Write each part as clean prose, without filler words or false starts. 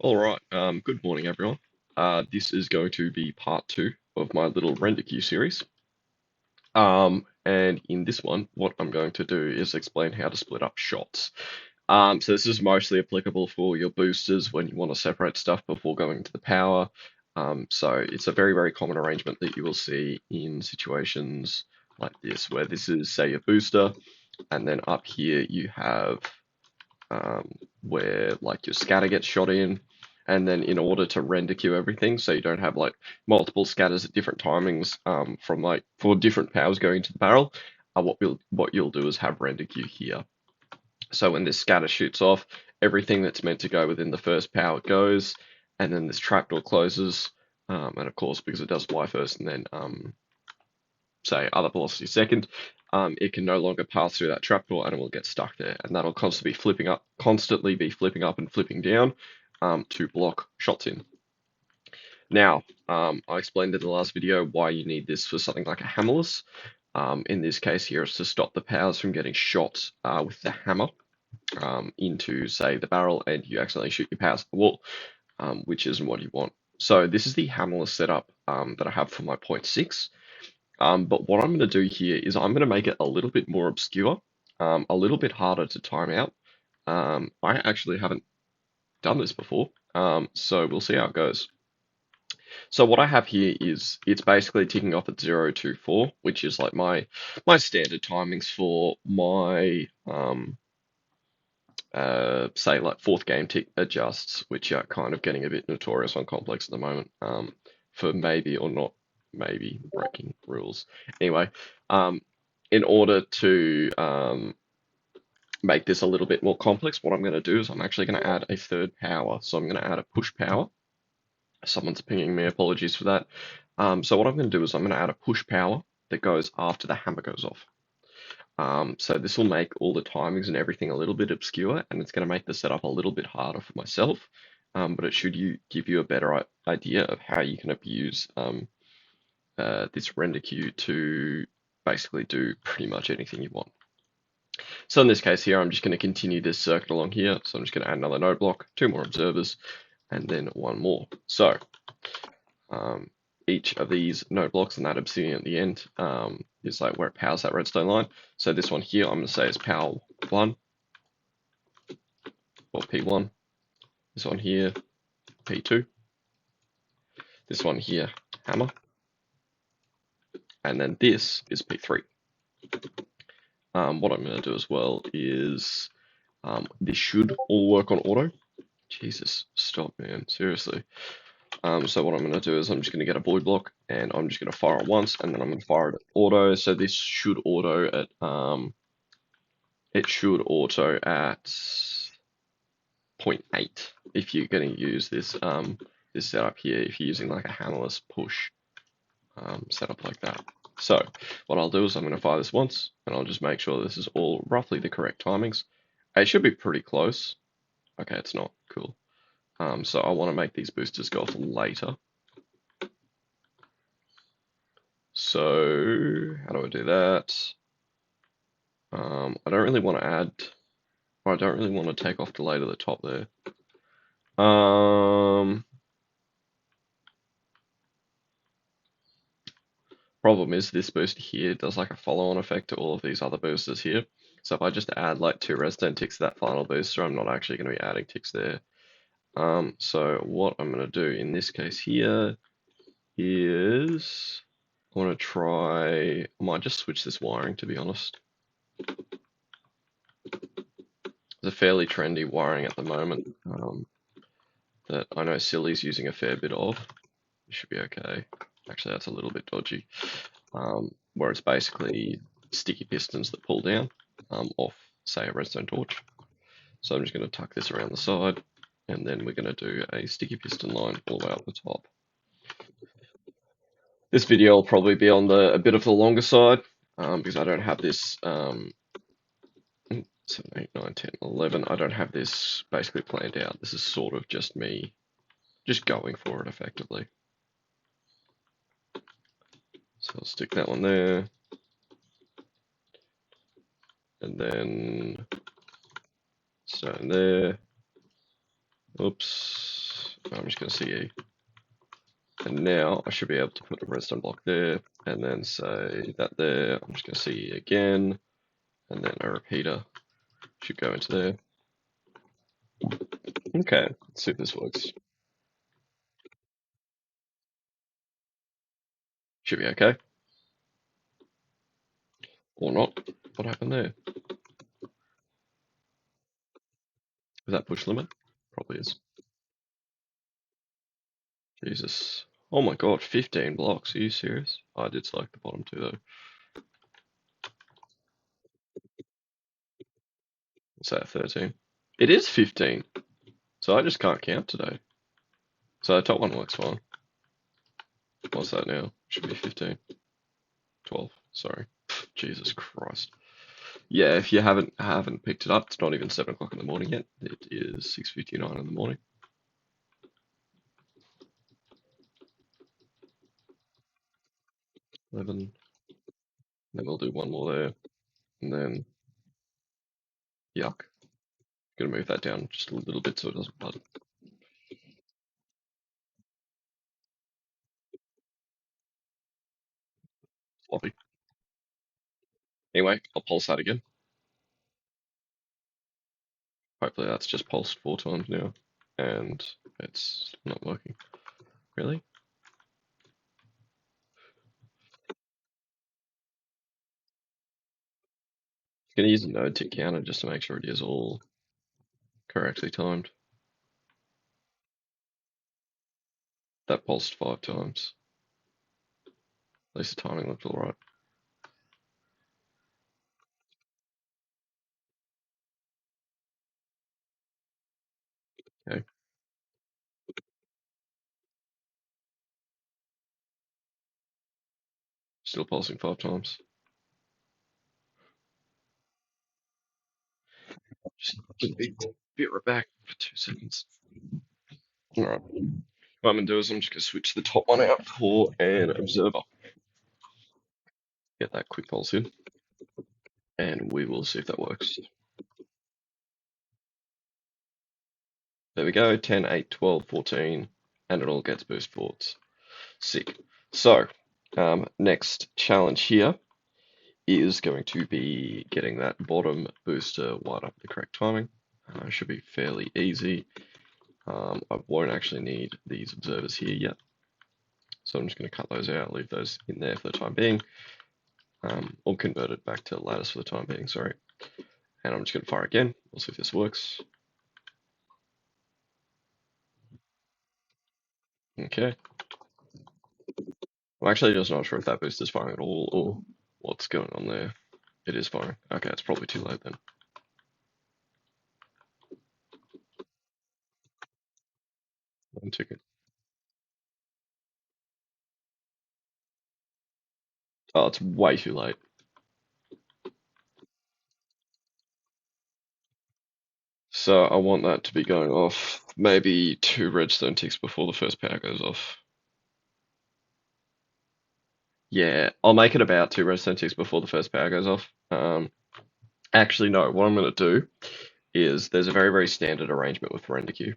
Alright, good morning everyone. This is going to be part two of my little render queue series. And in this one, what I'm going to do is explain how to split up shots. So this is mostly applicable for your boosters when you want to separate stuff before going to the power. So it's a very, very common arrangement that you will see in situations like this, where this is, say, your booster, and then up here you have where like your scatter gets shot in, and then in order to render queue everything, so you don't have like multiple scatters at different timings from like for different powers going to the barrel, what you'll do is have render queue here. So when this scatter shoots off, everything that's meant to go within the first power goes, and then this trapdoor closes, and of course because it does Y first and then say other velocity second, it can no longer pass through that trapdoor and it will get stuck there, and that'll constantly be flipping up and flipping down to block shots in. Now, I explained in the last video why you need this for something like a hammerless. In this case here, it's to stop the powers from getting shot with the hammer into, say, the barrel, and you accidentally shoot your powers at the wall, which isn't what you want. So this is the hammerless setup that I have for my 0.6. But what I'm going to do here is I'm going to make it a little bit more obscure, a little bit harder to time out. I actually haven't done this before, so we'll see how it goes. So what I have here is it's basically ticking off at 0, 2, 4, which is like my standard timings for my say like fourth game tick adjusts, which are kind of getting a bit notorious on complex at the moment, for maybe or not maybe breaking rules. Anyway, in order to make this a little bit more complex, what I'm going to do is I'm actually going to add a third power. So I'm going to add a push power. Someone's pinging me, apologies for that. So what I'm going to do is I'm going to add a push power that goes after the hammer goes off. So this will make all the timings and everything a little bit obscure, and it's going to make the setup a little bit harder for myself, but it should give you a better idea of how you can abuse this render queue to basically do pretty much anything you want. So in this case here, I'm just going to continue this circuit along here. So I'm just going to add another node block, 2 more observers, and then 1 more. So each of these node blocks and that obsidian at the end is like where it powers that redstone line. So this one here, I'm going to say is power 1 or P1. This one here, P2. This one here, hammer. And then this is P3. What I'm going to do as well is this should all work on auto. Jesus, stop, man. Seriously. So what I'm going to do is I'm just going to get a void block, and I'm just going to fire it once, and then I'm going to fire it at auto. So this should auto at it should auto at 0.8 if you're going to use this this setup here. If you're using like a hammerless push setup like that. So what I'll do is I'm going to fire this once, and I'll just make sure this is all roughly the correct timings. It should be pretty close. Okay, it's not. Cool. So I want to make these boosters go off later. So how do I do that? I don't really want to add, or I don't really want to take off delay to the top there. Problem is this booster here does like a follow-on effect to all of these other boosters here. So if I just add like 2 redstone ticks to that final booster, I'm not actually going to be adding ticks there. So what I'm going to do in this case here is I want to try, I might just switch this wiring, to be honest. It's a fairly trendy wiring at the moment that I know Silly's using a fair bit of. It should be okay. Actually, that's a little bit dodgy. Where it's basically sticky pistons that pull down off, say, a redstone torch. So I'm just going to tuck this around the side, and then we're going to do a sticky piston line all the way up the top. This video will probably be on a bit of the longer side because I don't have this 7, 8, 9, 10, 11. I don't have this basically planned out. This is sort of just me just going for it effectively. So I'll stick that one there. And then stone there. Oops. I'm just going to CE. And now I should be able to put a redstone block there, and then say that there. I'm just going to CE again, and then a repeater should go into there. Okay, let's see if this works. Should be okay. Or not. What happened there? Is that push limit? Probably is. Jesus. Oh my god, 15 blocks. Are you serious? I did select the bottom two though. What's that, 13? It is 15. So I just can't count today. So the top one works fine. What's that now? Should be 15. 12. Sorry. Jesus Christ. Yeah, if you haven't picked it up, it's not even 7 o'clock in the morning yet. It is 6:59 in the morning. 11. Then we'll do one more there. And then, yuck. Gonna move that down just a little bit so it doesn't bud. Floppy. Anyway, I'll pulse that again. Hopefully that's just pulsed 4 times now. And it's not working. Really? Gonna use a node tick counter just to make sure it is all correctly timed. That pulsed 5 times. At least the timing looked alright. Okay. Still pulsing 5 times. Just be right back for 2 seconds. Alright. What I'm gonna do is I'm just gonna switch the top one out for an observer. Get that quick pulse in. And we will see if that works. There we go, 10, 8, 12, 14, and it all gets boost forwards. Sick. So, next challenge here is going to be getting that bottom booster wired up the correct timing. Should be fairly easy. I won't actually need these observers here yet. So I'm just going to cut those out, leave those in there for the time being. Or convert it back to lattice for the time being, sorry. And I'm just going to fire again. We'll see if this works. Okay. I'm actually just not sure if that boost is firing at all or what's going on there. It is firing. Okay, it's probably too late then. One ticket. Oh, it's way too late. So I want that to be going off maybe 2 redstone ticks before the first power goes off. Yeah, I'll make it about 2 redstone ticks before the first power goes off. Actually, no, what I'm going to do is there's a very, very standard arrangement with render queue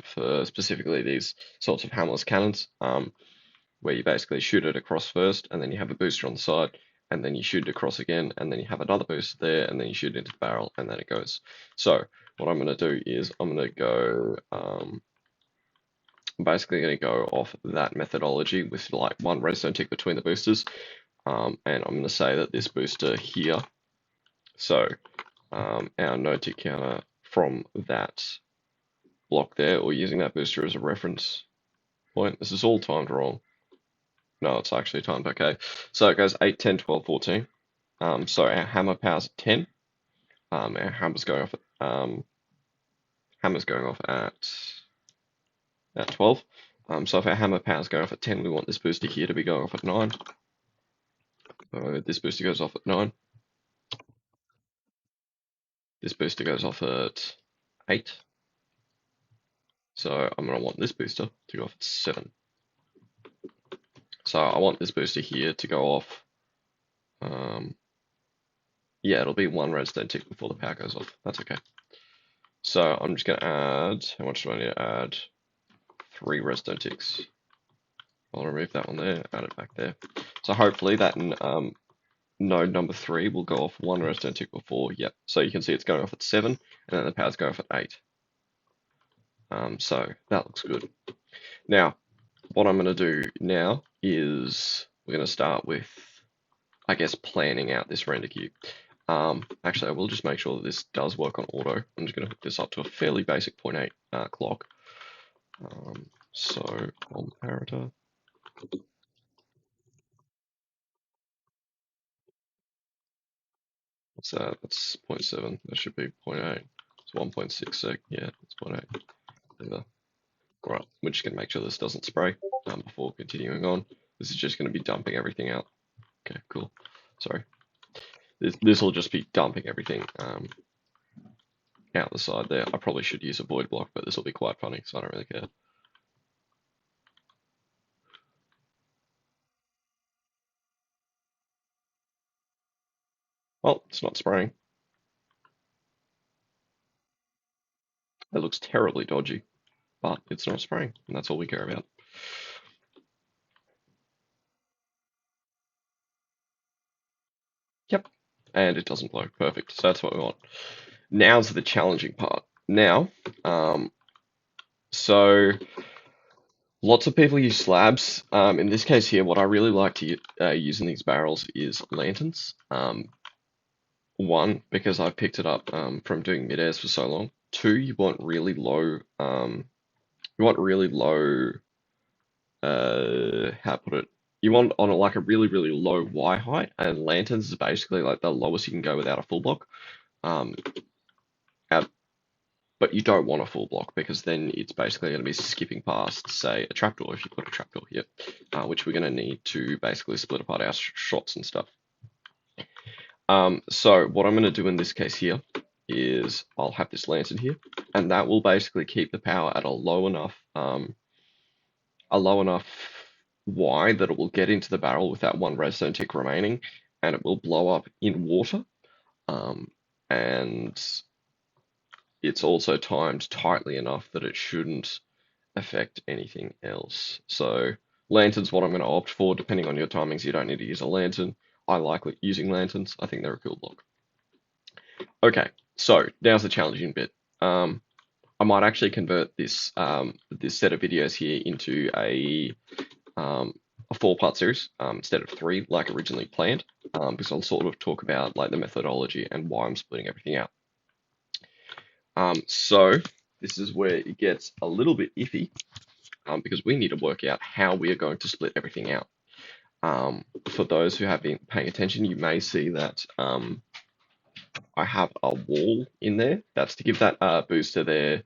for specifically these sorts of hammerless cannons, where you basically shoot it across first, and then you have a booster on the side, and then you shoot it across again, and then you have another booster there, and then you shoot it into the barrel, and then it goes. So what I'm going to do is I'm going to go, I'm basically going to go off that methodology with like 1 redstone tick between the boosters, and I'm going to say that this booster here, so our node tick counter from that block there, or using that booster as a reference point. This is all timed wrong. No, it's actually timed okay. So it goes 8, 10, 12, 14. So our hammer powers at 10. Our hammer's going off at 12. So if our hammer power's going off at 10, we want this booster here to be going off at 9. So this booster goes off at 9. This booster goes off at 8. So I'm going to want this booster to go off at 7. So I want this booster here to go off. Yeah, it'll be 1 redstone tick before the power goes off. That's okay. So I'm just going to add, how much do I need to add? 3 redstone ticks. I'll remove that one there, add it back there. So hopefully that node number 3 will go off 1 redstone tick before. Yep. So you can see it's going off at 7, and then the power's going off at 8. So that looks good. Now, what I'm going to do now is we're going to start with, I guess, planning out this render queue. Actually, I will just make sure that this does work on auto. I'm just going to hook this up to a fairly basic 0.8 clock. So comparator. What's that? That's 0.7. That should be 0.8. It's 1.6 sec. Yeah, it's 0.8. There. Right, we're just going to make sure this doesn't spray before continuing on. This is just going to be dumping everything out. Okay, cool. Sorry. This will just be dumping everything out the side there. I probably should use a void block, but this will be quite funny, so I don't really care. Well, it's not spraying. It looks terribly dodgy, but it's not spraying, and that's all we care about. Yep, and it doesn't blow. Perfect. So that's what we want. Now's the challenging part. Now, so lots of people use slabs. In this case here, what I really like to use in these barrels is lanterns. One, because I've picked it up from doing mid-airs for so long. Two, you want really low, how to put it? You want on like a really, really low Y height, and lanterns is basically like the lowest you can go without a full block. But you don't want a full block because then it's basically going to be skipping past, say, a trapdoor if you put a trapdoor here, which we're going to need to basically split apart our shots and stuff. So what I'm going to do in this case here is I'll have this lantern here, and that will basically keep the power at a low enough Y that it will get into the barrel with that 1 redstone tick remaining, and it will blow up in water. And it's also timed tightly enough that it shouldn't affect anything else. So lantern's what I'm going to opt for. Depending on your timings, you don't need to use a lantern. I like using lanterns. I think they're a cool block. Okay, so now's the challenging bit. I might actually convert this this set of videos here into a 4-part series instead of 3 like originally planned, because I'll sort of talk about like the methodology and why I'm splitting everything out. So this is where it gets a little bit iffy, because we need to work out how we are going to split everything out. For those who have been paying attention, you may see that I have a wall in there. That's to give that booster there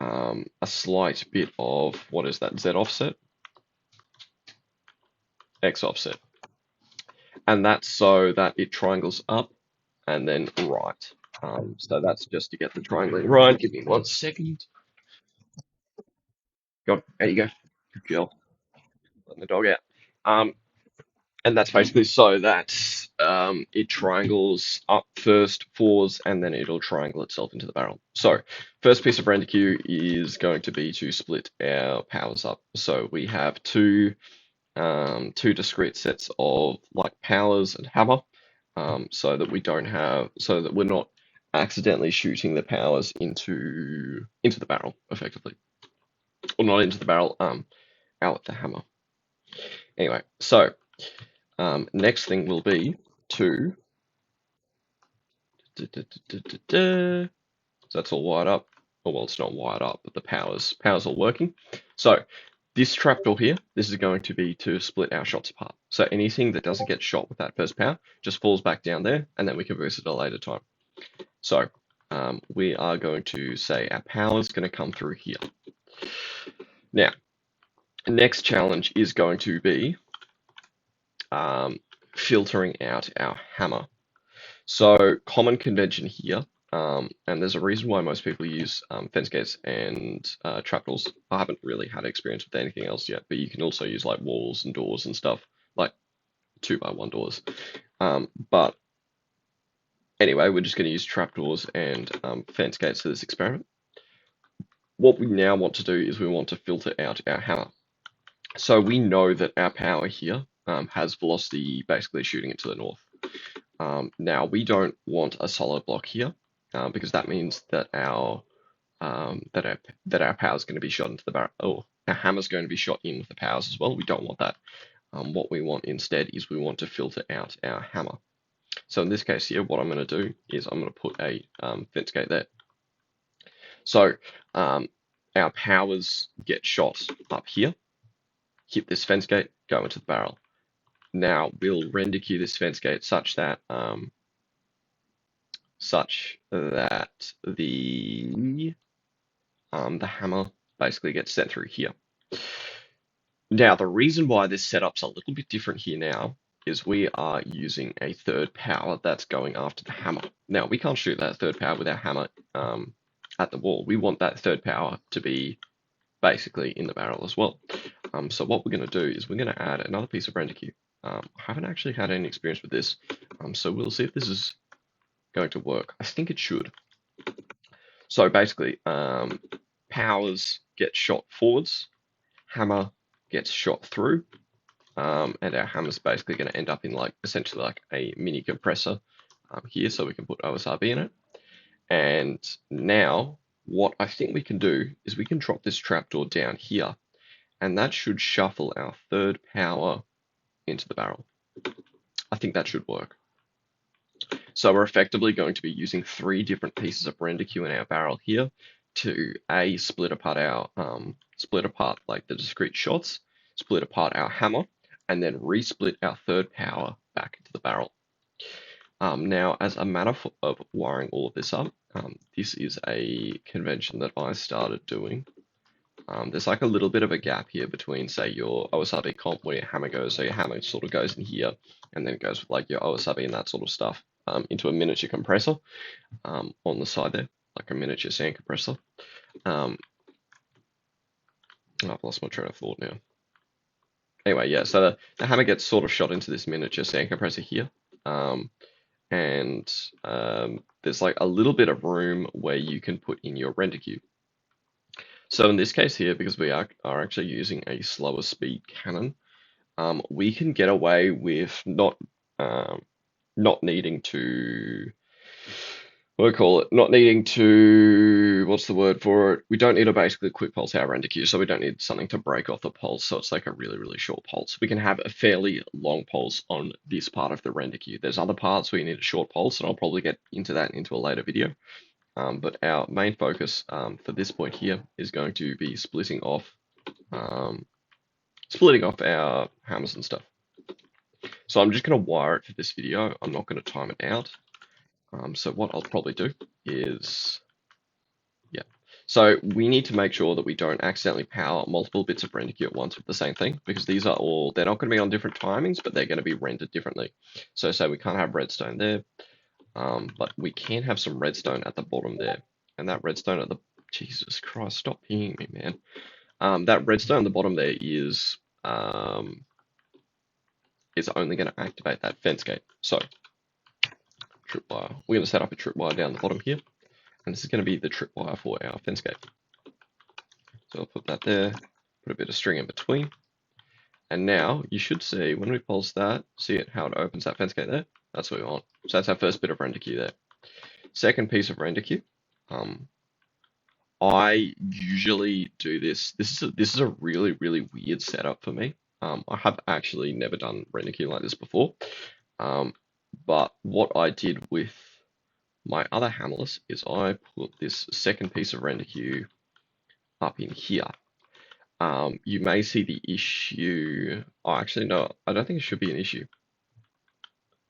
a slight bit of, what is that, Z offset? X offset. And that's so that it triangles up and then right. So that's just to get the triangling right. Give me 1 second. Go, there you go. Good girl. Letting the dog out. And that's basically so that it triangles up first, fours, and then it'll triangle itself into the barrel. So first piece of render queue is going to be to split our powers up. So we have two discrete sets of like powers and hammer, so that we're not accidentally shooting the powers into the barrel effectively, or not into the barrel, out with the hammer. Anyway, so next thing will be to so that's all wired up. Oh, well, it's not wired up, but the power's all working. So this trapdoor here, this is going to be to split our shots apart. So anything that doesn't get shot with that first power just falls back down there, and then we can boost it at a later time. So we are going to say our power is going to come through here. Now, next challenge is going to be filtering out our hammer. So common convention here, and there's a reason why most people use fence gates and trapdoors. I haven't really had experience with anything else yet, but you can also use like walls and doors and stuff, like 2x1 doors. But anyway, we're just going to use trapdoors and fence gates for this experiment. what we now want to do is we want to filter out our hammer. So we know that our power here has velocity basically shooting it to the north. Now we don't want a solid block here because that means that our power is going to be shot into the barrel. Oh, our hammer is going to be shot in with the powers as well. We don't want that. What we want instead is we want to filter out our hammer. So in this case here, what I'm going to do is I'm going to put a fence gate there. So our powers get shot up here, hit this fence gate, go into the barrel. Now we'll render queue this fence gate such that the hammer basically gets sent through here. Now the reason why this setup's a little bit different here now is we are using a third power that's going after the hammer. Now we can't shoot that third power with our hammer at the wall. We want that third power to be basically in the barrel as well. So what we're going to do is we're going to add another piece of render queue. I haven't actually had any experience with this, so we'll see if this is going to work. I think it should. So basically, powers get shot forwards, hammer gets shot through, and our hammer's basically going to end up in like essentially like a mini compressor here, so we can put OSRB in it. And now what I think we can do is we can drop this trapdoor down here, and that should shuffle our third power into the barrel. I think that should work. So we're effectively going to be using 3 different pieces of render queue in our barrel here to split apart like the discrete shots, split apart our hammer, and then resplit our third power back into the barrel. Now, as a matter of wiring all of this up, this is a convention that I started doing. There's like a little bit of a gap here between, say, your OSRB comp where your hammer goes, so your hammer sort of goes in here, and then it goes with like your OSRB and that sort of stuff into a miniature compressor on the side there, like a miniature sand compressor. I've lost my train of thought now. Anyway, yeah, so the hammer gets sort of shot into this miniature sand compressor here. And there's like a little bit of room where you can put in your render queue. So in this case here, because we are actually using a slower speed cannon, we can get away with not needing to, what's the word for it? We don't need to basically quick pulse our render queue, so we don't need something to break off the pulse, so it's like a really, really short pulse. We can have a fairly long pulse on this part of the render queue. There's other parts where you need a short pulse, and I'll probably get into that into a later video. But our main focus for this point here is going to be splitting off our hammers and stuff. So I'm just going to wire it for this video. I'm not going to time it out. So what I'll probably do is, yeah. So we need to make sure that we don't accidentally power multiple bits of render queue at once with the same thing, because these are all, they're not going to be on different timings, but they're going to be rendered differently. So say we can't have redstone there, but we can have some redstone at the bottom there. And that redstone at the, Jesus Christ, stop pinging me, man. That redstone at the bottom there is only going to activate that fence gate. So tripwire. We're going to set up a tripwire down the bottom here, and this is going to be the tripwire for our fence gate. So I'll put that there, put a bit of string in between, and now you should see when we pulse that, see it how it opens that fence gate there. That's what we want. So that's our first bit of render queue there. Second piece of render queue. I usually do this. This is a really, really weird setup for me. I have actually never done render queue like this before. But what I did with my other hammerless is I put this second piece of render queue up in here. You may see the issue. Oh, actually, no, I don't think it should be an issue.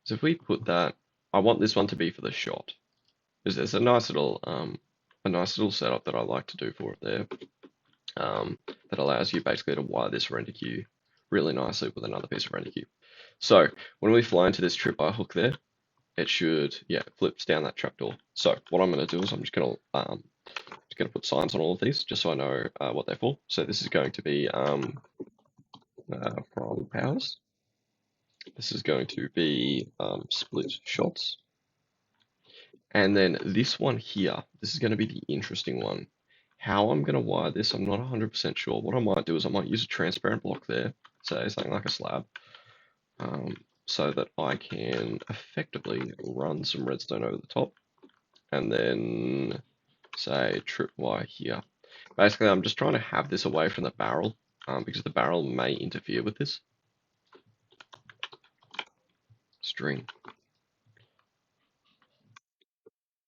So if we put that, I want this one to be for the shot. There's a nice little setup that I like to do for it there. That allows you basically to wire this render queue really nicely with another piece of render queue. So when we fly into this tripwire hook there, it should, yeah, it flips down that trapdoor. So what I'm going to do is I'm just going to put signs on all of these just so I know what they're for. So this is going to be from powers. This is going to be split shots. And then this one here, this is going to be the interesting one. How I'm going to wire this, I'm not 100% sure. What I might do is I might use a transparent block there, say something like a slab, um, so that I can effectively run some redstone over the top, and then say tripwire here. Basically, I'm just trying to have this away from the barrel, because the barrel may interfere with this string.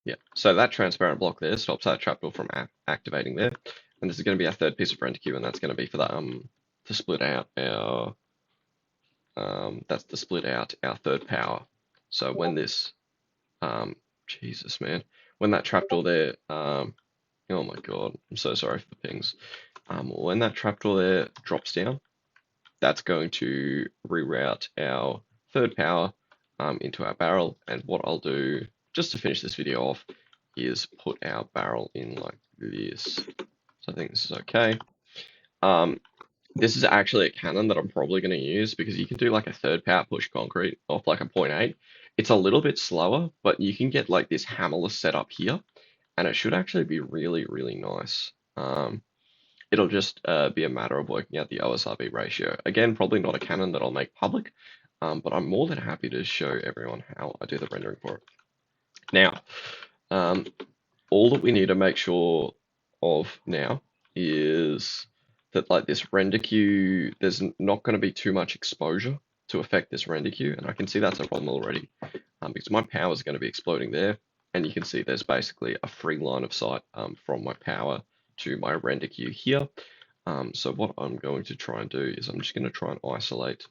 Yeah, so that transparent block there stops that trapdoor from activating there, and this is going to be our third piece of render queue, and that's going to be for that to split out our that's to split out our third power. So when this Jesus man, when that trapdoor there oh my god, I'm so sorry for the pings. When that trapdoor there drops down, that's going to reroute our third power into our barrel. And what I'll do, just to finish this video off, is put our barrel in like this. So I think this is okay. This is actually a cannon that I'm probably going to use because you can do like a third power push concrete off like a 0.8. It's a little bit slower, but you can get like this hammerless setup here, and it should actually be really, really nice. It'll just be a matter of working out the OSRB ratio. Again, probably not a cannon that I'll make public, but I'm more than happy to show everyone how I do the rendering for it. Now, all that we need to make sure of now is that like this render queue, there's not going to be too much exposure to affect this render queue, and I can see that's a problem already because my power is going to be exploding there, and you can see there's basically a free line of sight from my power to my render queue here. So what I'm going to try and do is I'm just going to try and isolate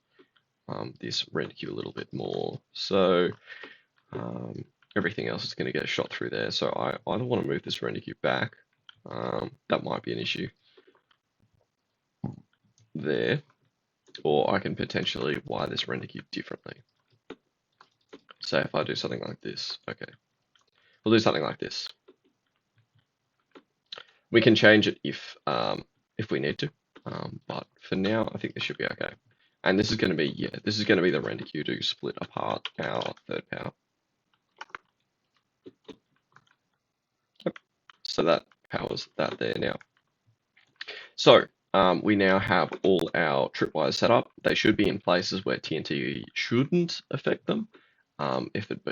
this render queue a little bit more. So everything else is going to get shot through there. So I either want to move this render queue back. That might be an issue there, or I can potentially wire this render queue differently. Say if I do something like this, okay, we'll do something like this. We can change it if we need to, but for now I think this should be okay. And this is going to be this is going to be the render queue to split apart our third power. Yep. So that powers that there now. So we now have all our tripwires set up. They should be in places where TNT shouldn't affect them. If it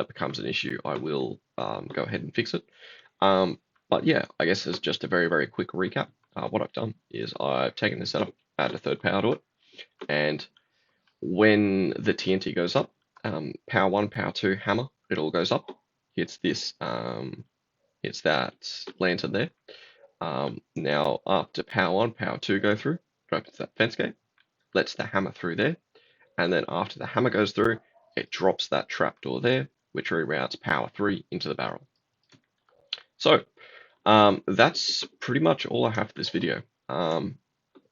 becomes an issue, I will go ahead and fix it. But yeah, I guess as just a very, very quick recap, what I've done is I've taken this setup, added a third power to it, and when the TNT goes up, power 1, power 2, hammer, it all goes up, hits this, hits that lantern there. Now after power 1, power 2 go through, opens that fence gate, lets the hammer through there, and then after the hammer goes through, it drops that trapdoor there, which reroutes power 3 into the barrel. So that's pretty much all I have for this video.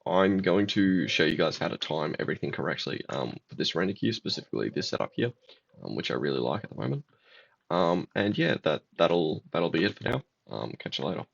I'm going to show you guys how to time everything correctly for this render queue, specifically this setup here, which I really like at the moment. And yeah, that'll be it for now. Catch you later.